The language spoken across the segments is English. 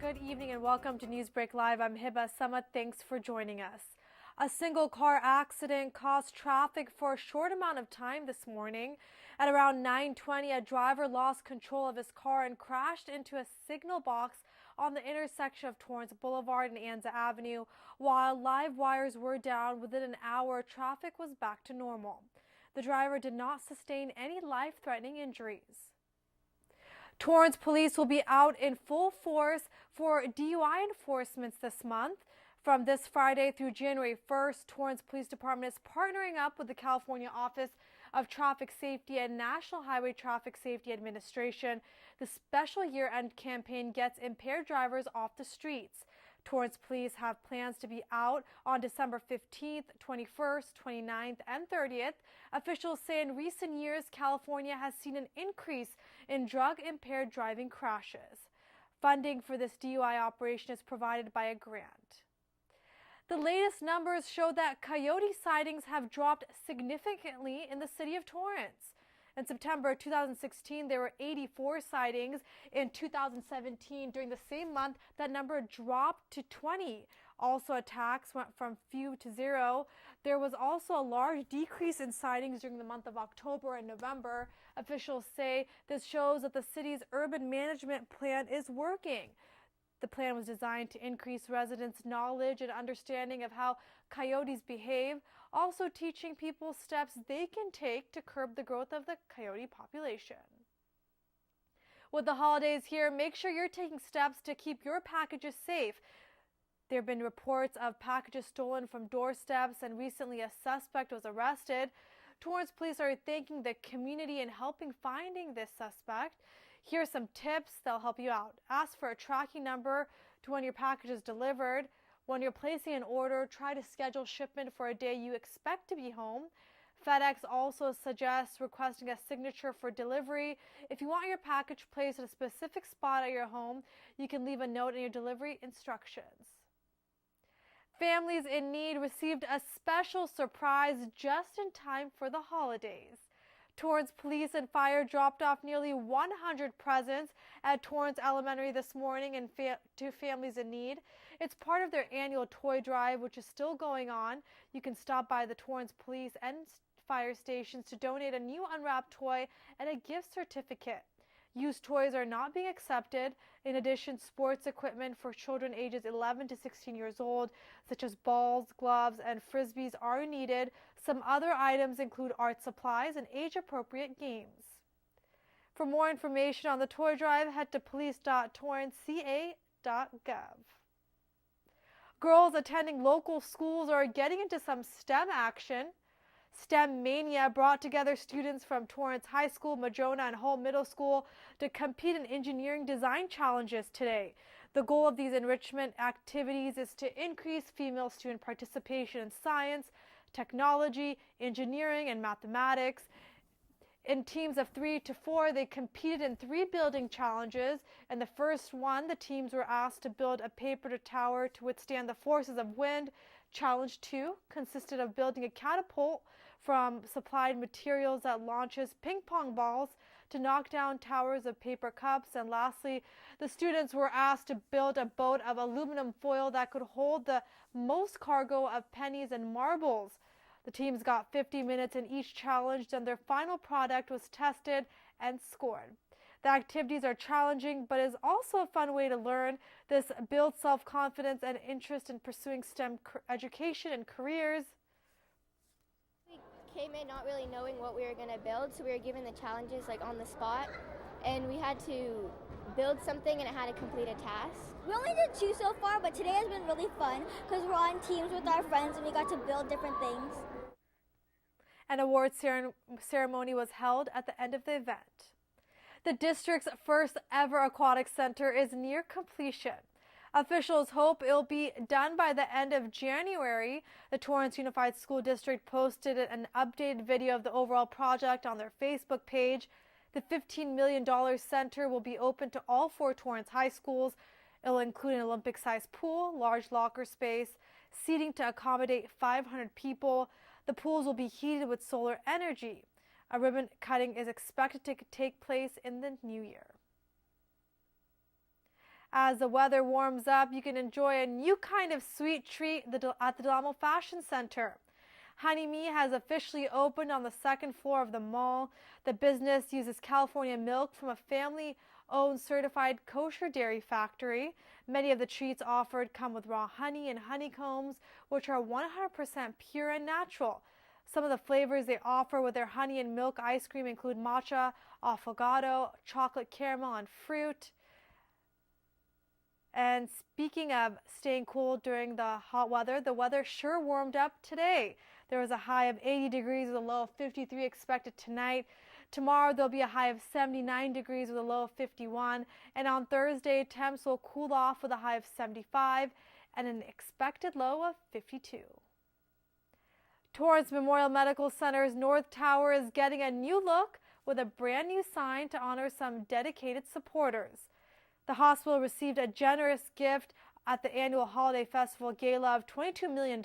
Good evening and welcome to NEWSBREAK Live. I'm Hibah. Thanks for joining us. A single car accident caused traffic for a short amount of time this morning. At around 9:20, a driver lost control of his car and crashed into a signal box on the intersection of Torrance Boulevard and Anza Avenue. While live wires were down, within an hour, traffic was back to normal. The driver did not sustain any life-threatening injuries. Torrance police will be out in full force for DUI enforcement this month. From this Friday through January 1st, Torrance Police Department is partnering up with the California Office of Traffic Safety and National Highway Traffic Safety Administration. The special year-end campaign gets impaired drivers off the streets. Torrance police have plans to be out on December 15th, 21st, 29th, and 30th. Officials say in recent years, California has seen an increase in drug-impaired driving crashes. Funding for this DUI operation is provided by a grant. The latest numbers show that coyote sightings have dropped significantly in the city of Torrance. In September 2016, there were 84 sightings. In 2017, during the same month, that number dropped to 20. Also, attacks went from few to zero. There was also a large decrease in sightings during the month of October and November. Officials say this shows that the city's urban management plan is working. The plan was designed to increase residents' knowledge and understanding of how coyotes behave, also teaching people steps they can take to curb the growth of the coyote population. With the holidays here, make sure you're taking steps to keep your packages safe. There have been reports of packages stolen from doorsteps, and recently a suspect was arrested. Torrance police are thanking the community in helping finding this suspect. Here are some tips that'll help you out. Ask for a tracking number to when your package is delivered. When you're placing an order, try to schedule shipment for a day you expect to be home. FedEx also suggests requesting a signature for delivery. If you want your package placed at a specific spot at your home, you can leave a note in your delivery instructions. Families in need received a special surprise just in time for the holidays. Torrance Police and Fire dropped off nearly 100 presents at Torrance Elementary this morning to families in need. It's part of their annual toy drive, which is still going on. You can stop by the Torrance Police and Fire stations to donate a new unwrapped toy and a gift certificate. Used toys are not being accepted. In addition, sports equipment for children ages 11 to 16 years old, such as balls, gloves, and frisbees, are needed. Some other items include art supplies and age-appropriate games. For more information on the toy drive, head to police.torranceca.gov. Girls attending local schools are getting into some STEM action. STEM Mania brought together students from Torrance High School, Madrona, and Hull Middle School to compete in engineering design challenges today. The goal of these enrichment activities is to increase female student participation in science, technology, engineering, and mathematics. In teams of 3 to 4, they competed in 3 building challenges. In the first one, the teams were asked to build a paper tower to withstand the forces of wind. Challenge 2 consisted of building a catapult from supplied materials that launches ping pong balls to knock down towers of paper cups. And lastly, the students were asked to build a boat of aluminum foil that could hold the most cargo of pennies and marbles. The teams got 50 minutes in each challenge, and their final product was tested and scored. The activities are challenging, but is also a fun way to learn. This builds self-confidence and interest in pursuing STEM education and careers. We came in not really knowing what we were going to build, so we were given the challenges on the spot, and we had to build something and it had to complete a task. We only did 2 so far, but today has been really fun because we're on teams with our friends and we got to build different things. An award ceremony was held at the end of the event. The district's first ever aquatic center is near completion. Officials hope it'll be done by the end of January. The Torrance Unified School District posted an updated video of the overall project on their Facebook page. The $15 million center will be open to all 4 Torrance high schools. It'll include an Olympic-sized pool, large locker space, seating to accommodate 500 people. The pools will be heated with solar energy. A ribbon cutting is expected to take place in the new year. As the weather warms up, you can enjoy a new kind of sweet treat at the Del Amo Fashion Center. Honey Me has officially opened on the second floor of the mall. The business uses California milk from a family-owned certified kosher dairy factory. Many of the treats offered come with raw honey and honeycombs, which are 100% pure and natural. Some of the flavors they offer with their honey and milk ice cream include matcha, affogato, chocolate caramel, and fruit. And speaking of staying cool during the hot weather, the weather sure warmed up today. There was a high of 80 degrees with a low of 53 expected tonight. Tomorrow there'll be a high of 79 degrees with a low of 51. And on Thursday, temps will cool off with a high of 75 and an expected low of 52. Torrance Memorial Medical Center's North Tower is getting a new look with a brand new sign to honor some dedicated supporters. The hospital received a generous gift at the annual Holiday Festival Gala of $22 million.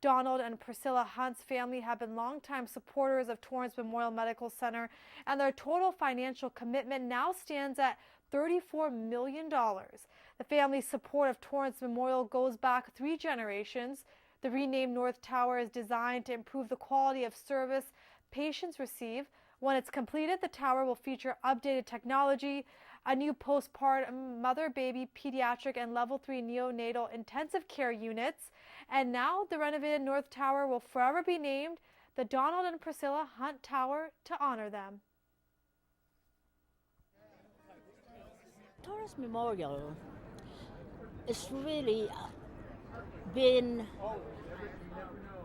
Donald and Priscilla Hunt's family have been longtime supporters of Torrance Memorial Medical Center, and their total financial commitment now stands at $34 million. The family's support of Torrance Memorial goes back 3 generations. The renamed North Tower is designed to improve the quality of service patients receive. When it's completed, the tower will feature updated technology, a new postpartum mother-baby pediatric and level 3 neonatal intensive care units, and now the renovated North Tower will forever be named the Donald and Priscilla Hunt Tower to honor them. Torrance Memorial is really been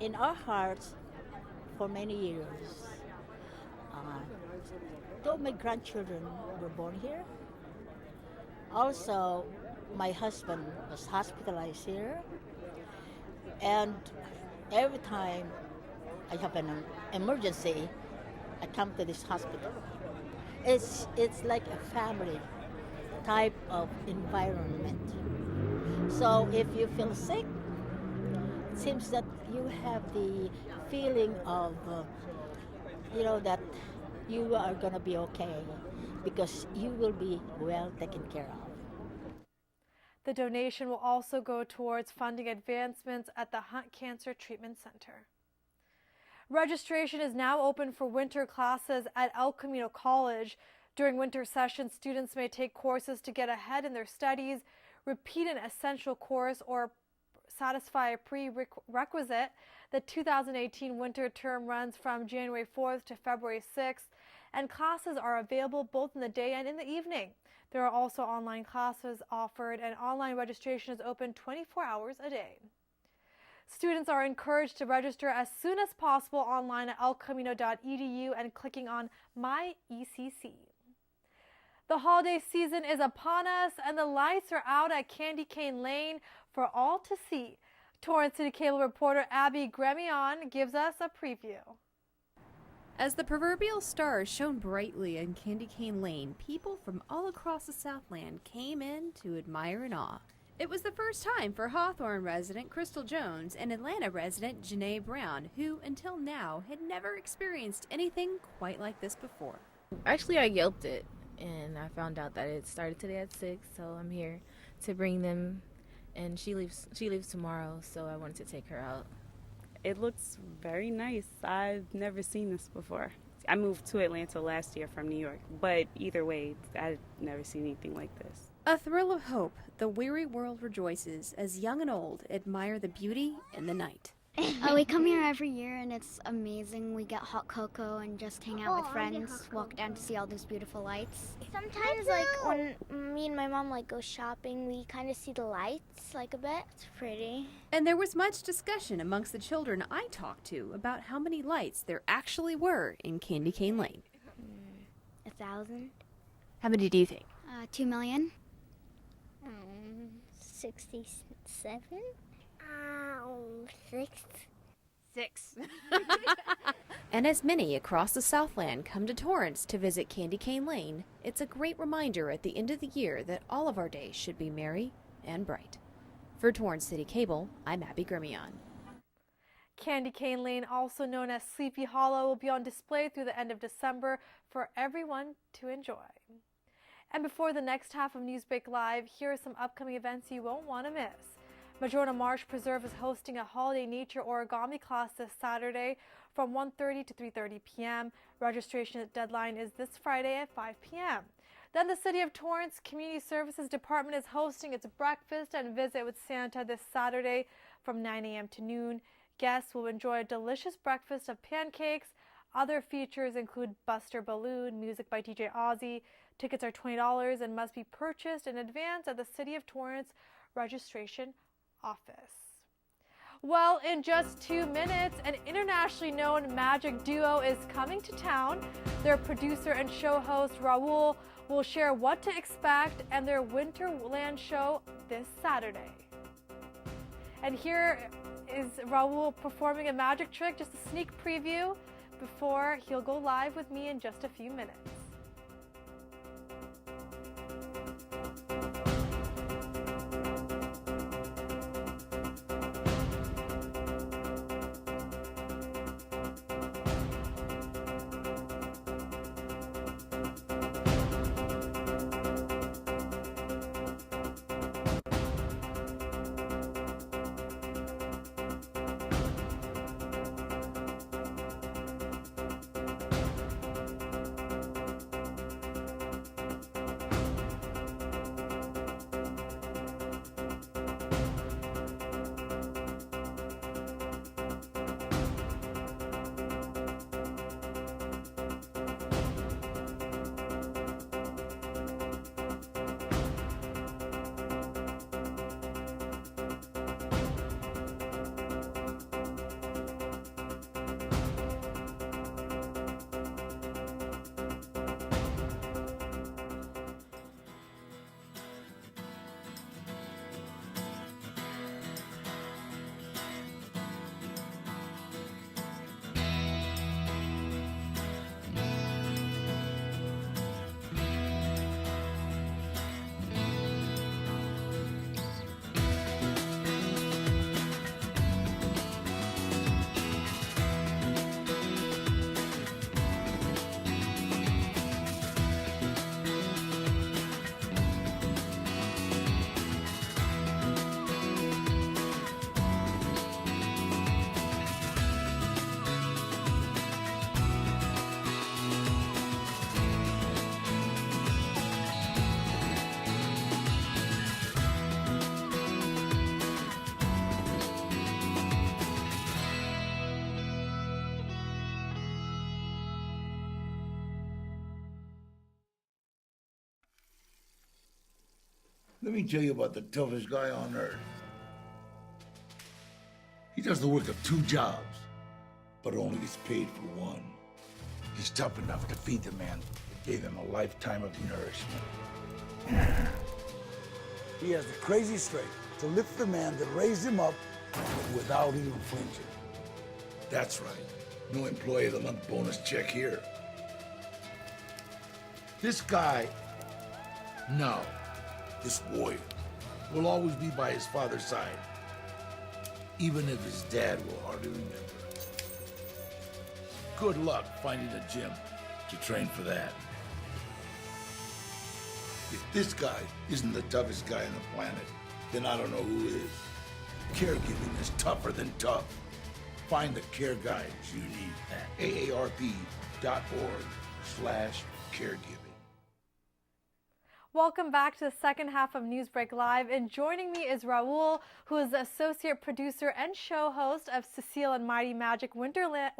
in our hearts for many years. Though my grandchildren were born here, also my husband was hospitalized here, and every time I have an emergency, I come to this hospital. It's like a family type of environment. So if you feel sick, it seems that you have the feeling of that you are going to be okay because you will be well taken care of. The donation will also go towards funding advancements at the Hunt Cancer Treatment Center. Registration is now open for winter classes at El Camino College. During winter sessions, students may take courses to get ahead in their studies, repeat an essential course, or satisfy a prerequisite. The 2018 winter term runs from January 4th to February 6th, and classes are available both in the day and in the evening. There are also online classes offered, and online registration is open 24 hours a day. Students are encouraged to register as soon as possible online at elcamino.edu and clicking on My ECC. The holiday season is upon us, and the lights are out at Candy Cane Lane for all to see. Torrance City Cable reporter Abby Gremion gives us a preview. As the proverbial stars shone brightly in Candy Cane Lane, people from all across the Southland came in to admire in awe. It was the first time for Hawthorne resident Crystal Jones and Atlanta resident Janae Brown, who until now had never experienced anything quite like this before. Actually, I yelped it, and I found out that it started today at 6, so I'm here to bring them, and she leaves tomorrow, so I wanted to take her out. It looks very nice. I've never seen this before. I moved to Atlanta last year from New York, but either way, I've never seen anything like this. A thrill of hope, the weary world rejoices as young and old admire the beauty in the night. We come here every year and it's amazing. We get hot cocoa and just hang out with friends, walk down to see all those beautiful lights. Sometimes, when me and my mom, go shopping, we kind of see the lights, a bit. It's pretty. And there was much discussion amongst the children I talked to about how many lights there actually were in Candy Cane Lane. 1,000. How many do you think? 2 million. 67. 6. And as many across the Southland come to Torrance to visit Candy Cane Lane, it's a great reminder at the end of the year that all of our days should be merry and bright. For Torrance City Cable, I'm Abby Gremion. Candy Cane Lane, also known as Sleepy Hollow, will be on display through the end of December for everyone to enjoy. And before the next half of Newsbreak Live, here are some upcoming events you won't want to miss. Madrona Marsh Preserve is hosting a holiday nature origami class this Saturday from 1:30 to 3:30 p.m. Registration deadline is this Friday at 5 p.m. Then the City of Torrance Community Services Department is hosting its breakfast and visit with Santa this Saturday from 9 a.m. to noon. Guests will enjoy a delicious breakfast of pancakes. Other features include Buster Balloon, music by DJ Ozzy. Tickets are $20 and must be purchased in advance at the City of Torrance registration office. Well, in just 2 minutes, an internationally known magic duo is coming to town. Their producer and show host, Raul, will share what to expect and their Winterland show this Saturday. And here is Raul performing a magic trick, just a sneak preview before he'll go live with me in just a few minutes. Let me tell you about the toughest guy on earth. He does the work of 2 jobs, but only gets paid for one. He's tough enough to feed the man that gave him a lifetime of nourishment. He has the crazy strength to lift the man that raised him up without even flinching. That's right. No Employee of the Month bonus check here. This guy, no, this warrior, will always be by his father's side, even if his dad will hardly remember. Good luck finding a gym to train for that. If this guy isn't the toughest guy on the planet, then I don't know who is. Caregiving is tougher than tough. Find the care guides you need at aarp.org/caregiving. Welcome back to the second half of Newsbreak Live, and joining me is Raul, who is the associate producer and show host of Cecile and Mighty Magic Winterland,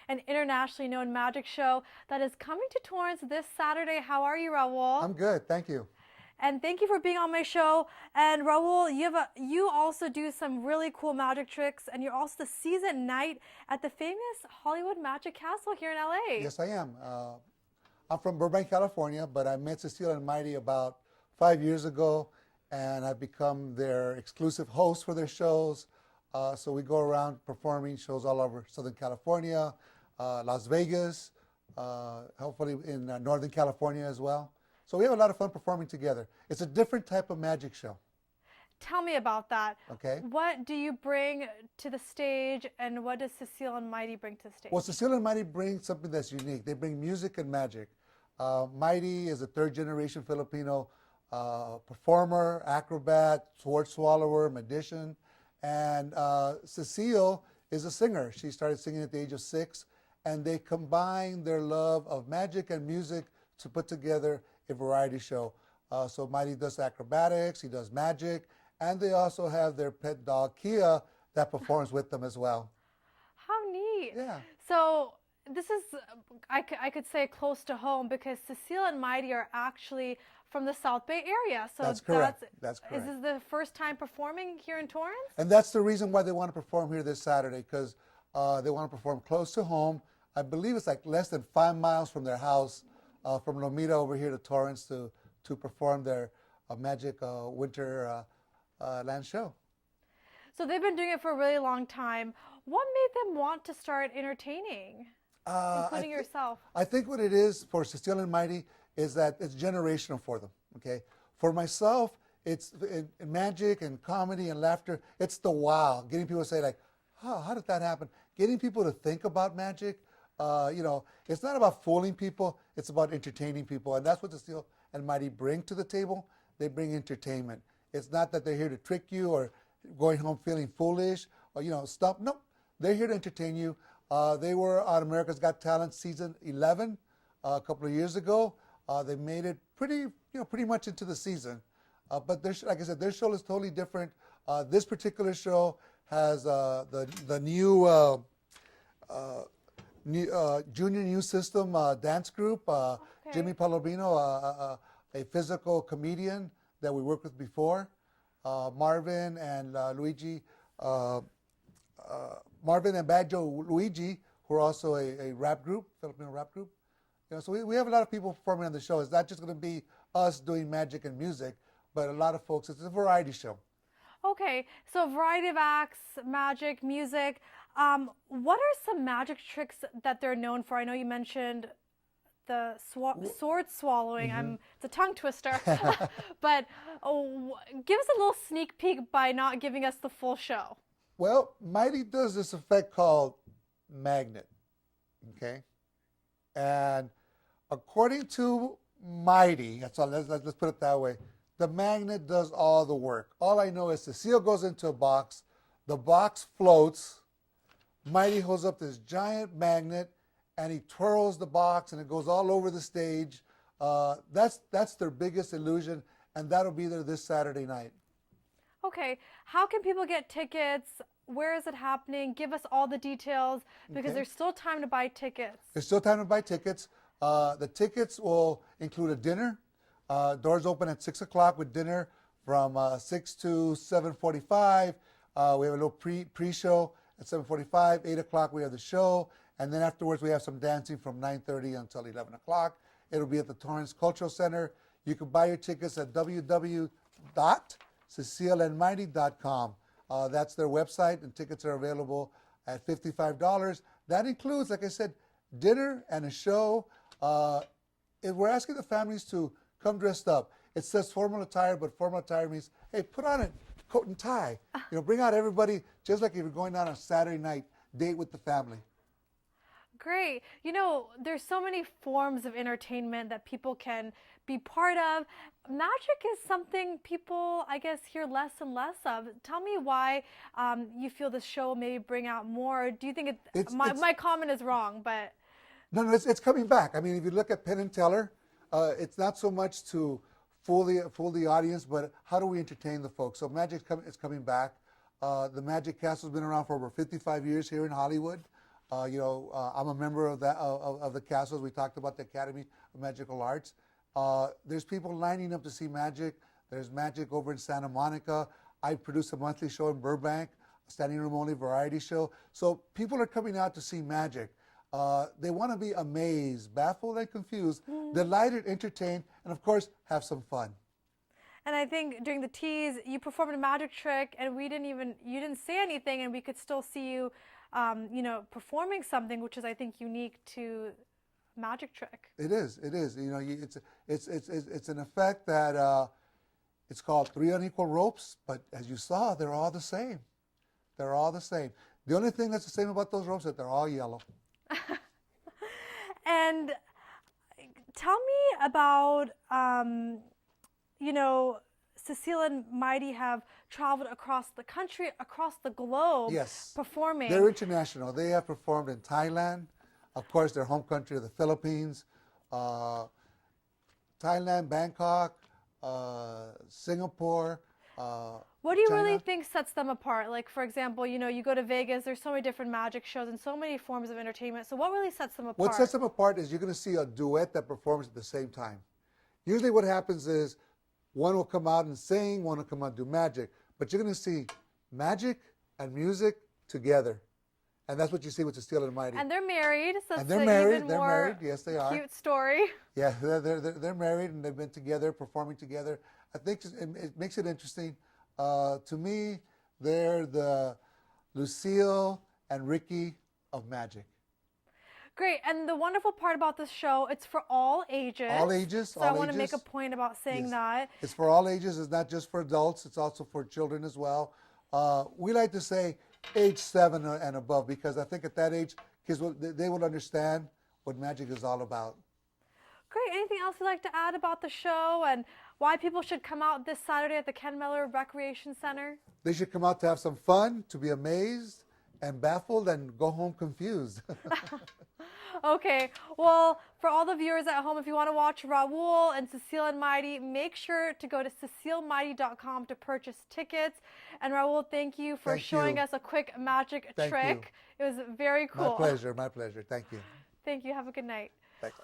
an internationally known magic show that is coming to Torrance this Saturday. How are you, Raul? I'm good, thank you. And thank you for being on my show. And Raul, you also do some really cool magic tricks, and you're also the season knight at the famous Hollywood Magic Castle here in LA. Yes, I am. I'm from Burbank, California, but I met Cecile and Mighty about 5 years ago, and I've become their exclusive host for their shows. So we go around performing shows all over Southern California, Las Vegas, hopefully in Northern California as well. So we have a lot of fun performing together. It's a different type of magic show. Tell me about that. Okay. What do you bring to the stage, and what does Cecile and Mighty bring to the stage? Well, Cecile and Mighty bring something that's unique. They bring music and magic. Mighty is a third-generation Filipino performer, acrobat, sword swallower, magician. And Cecile is a singer. She started singing at the age of 6, and they combine their love of magic and music to put together a variety show. So Mighty does acrobatics, he does magic, and they also have their pet dog, Kia, that performs with them as well. How neat. Yeah. So this is, I could say, close to home because Cecile and Mighty are actually from the South Bay area. So that's correct. That's correct. Is this the first time performing here in Torrance? And that's the reason why they want to perform here this Saturday, because they want to perform close to home. I believe it's like less than 5 miles from their house, from Lomita over here to Torrance to perform their magic winter land show. So they've been doing it for a really long time. What made them want to start entertaining, including yourself? I think what it is for Cecile and Mighty is that it's generational for them, okay? For myself, it's in magic and comedy and laughter. It's the wow, getting people to say like, oh, how did that happen? Getting people to think about magic. You know, it's not about fooling people, it's about entertaining people. And that's what Cecile and Mighty bring to the table. They bring entertainment. It's not that they're here to trick you or going home feeling foolish or, you know, stuff. No, they're here to entertain you. They were on America's Got Talent season 11 a couple of years ago. They made it pretty much into the season. But like I said, their show is totally different. This particular show has the new junior new system dance group. Jimmy Palomino, a physical comedian that we worked with before. Marvin and Luigi, Marvin and Badjo Luigi, who are also a rap group, Filipino rap group. You know, so we have a lot of people performing on the show. It's not just going to be us doing magic and music, but a lot of folks. It's a variety show. Okay, so a variety of acts, magic, music. What are some magic tricks that they're known for? I know you mentioned the sword swallowing. Mm-hmm. It's a tongue twister. But give us a little sneak peek by not giving us the full show. Well, Mighty does this effect called magnet, okay? And according to Mighty, that's all, let's put it that way, the magnet does all the work. All I know is Cecile goes into a box, the box floats, Mighty holds up this giant magnet, and he twirls the box, and it goes all over the stage. That's their biggest illusion, and that'll be there this Saturday night. Okay. How can people get tickets? Where is it happening? Give us all the details, because there's still time to buy tickets. There's still time to buy tickets. The tickets will include a dinner. Doors open at 6 o'clock with dinner from 6 to 7:45. We have a little pre-show at 7:45. 8 o'clock we have the show. And then afterwards we have some dancing from 9:30 until 11 o'clock. It'll be at the Torrance Cultural Center. You can buy your tickets at www.cecileandmighty.com. That's their website, and tickets are available at $55. That includes, like I said, dinner and a show. We're asking the families to come dressed up. It says formal attire, but formal attire means, hey, put on a coat and tie. You know, bring out everybody, just like if you're going on a Saturday night date with the family. Great. You know, there's so many forms of entertainment that people can be part of. Magic is something people, I guess, hear less and less of. Tell me why you feel the show may bring out more. Do you think my comment is wrong? But no, it's coming back. I mean, if you look at Penn and Teller, it's not so much to fool the audience, but how do we entertain the folks? So magic is coming back. The Magic Castle's been around for over 55 years here in Hollywood. You know, I'm a member of the castles. We talked about the Academy of Magical Arts. There's people lining up to see magic. There's magic over in Santa Monica. I produce a monthly show in Burbank, a standing room only variety show. So people are coming out to see magic. They want to be amazed, baffled, and confused, delighted, entertained, and of course, have some fun. And I think during the tease, you performed a magic trick, and you didn't say anything, and we could still see you, you know, performing something, which is, I think, unique to magic trick. It is. You know, it's an effect that it's called 3 unequal ropes, but as you saw, they're all the same. They're all the same. The only thing that's the same about those ropes is that they're all yellow. And tell me about, Cecile and Mighty have traveled across the country, across the globe, Yes. performing. They're international. They have performed in Thailand, of course, their home country of the Philippines, Thailand, Bangkok, Singapore. What do you China. really think sets them apart? Like, for example, you go to Vegas, there's so many different magic shows and so many forms of entertainment. So what really sets them apart? What sets them apart is you're going to see a duet that performs at the same time. Usually what happens is one will come out and sing, one will come out and do magic. But you're going to see magic and music together. And that's what you see with Cecile and Mighty. And they're married, so And it's they're an married. even They're more married. Yes, they are. cute story. Yeah, they're married and they've been together, performing together. I think it makes it interesting. To me, they're the Lucille and Ricky of magic. Great. And the wonderful part about this show, it's for all ages. All ages. So all I want to ages. make a point about saying Yes. that. It's for all ages. It's not just for adults. It's also for children as well. We like to say age 7 and above because I think at that age, kids they will understand what magic is all about. Great. Anything else you'd like to add about the show and why people should come out this Saturday at the Ken Miller Recreation Center? They should come out to have some fun, to be amazed and baffled, and go home confused. Okay, well, for all the viewers at home, if you want to watch Raul and Cecile and Mighty, make sure to go to CecileMighty.com to purchase tickets. And Raul, thank you for showing us a quick magic trick. It was very cool. My pleasure, my pleasure. Thank you. Thank you. Have a good night. Thanks.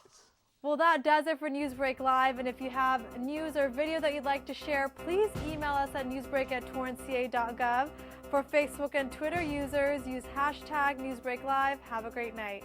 Well, that does it for NewsBreak Live. And if you have news or video that you'd like to share, please email us at newsbreak@torranceca.gov. For Facebook and Twitter users, use hashtag NewsBreakLive. Have a great night.